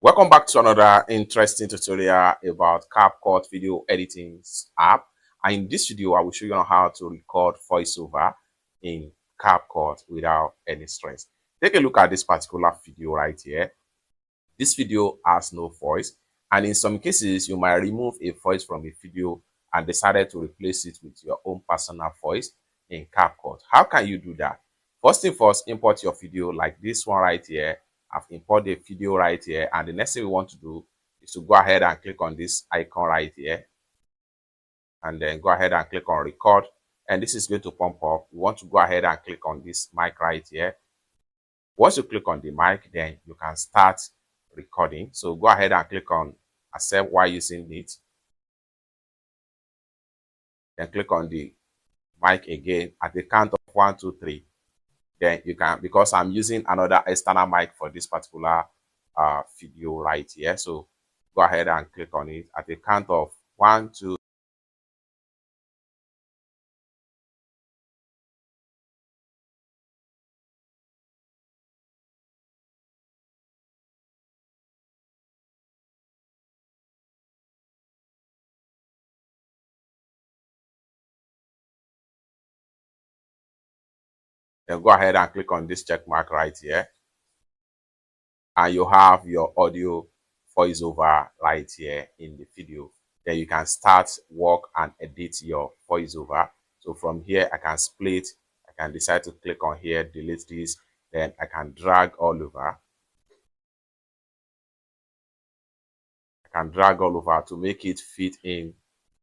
Welcome back to another interesting tutorial about CapCut video editing app. And in this video, I will show you on how to record voiceover in CapCut without any stress. Take a look at this particular video right here. This video has no voice, and in some cases, you might remove a voice from a video and decided to replace it with your own personal voice in CapCut. How can you do that? First thing first, import your video like this one right here. I've imported a video right here, and the next thing we want to do is to go ahead and click on this icon right here, and then go ahead and click on record, and this is going to pump up. You want to go ahead and click on this mic right here. Once you click on the mic, then you can start recording. So go ahead and click on accept while using it, then click on the mic again at the count of 1 2 3. Then you can, because I'm using another external mic for this particular video right here, so go ahead and click on it at the count of 1 2. Then go ahead and click on this check mark right here, and you have your audio voiceover right here in the video. Then you can start work and edit your voiceover. So from here, I can split. I can decide to click on here, delete this. Then I can drag all over. I can drag all over to make it fit in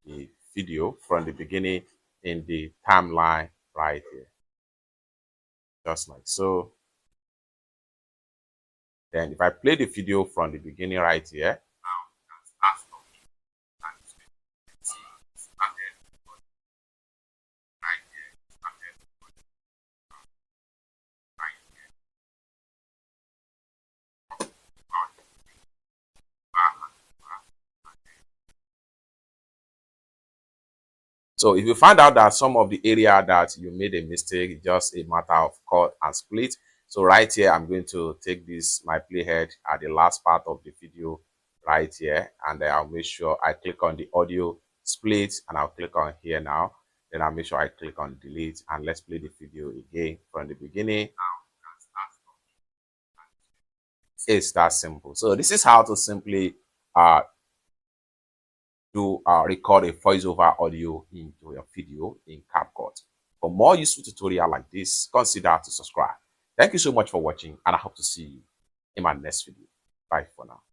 the video from the beginning in the timeline right here. Just like so. Then if I play the video from the beginning right here, so if you find out that some of the area that you made a mistake, just a matter of cut and split. So right here, I'm going to take this, my playhead at the last part of the video right here, and then I'll make sure I click on the audio split, and I'll click on here now. Then I'll make sure I click on delete, and let's play the video again from the beginning. It's that simple. So this is how to simply record a voiceover audio into your video in CapCut. For more useful tutorial like this, consider to subscribe. Thank you so much for watching, and I hope to see you in my next video. Bye for now.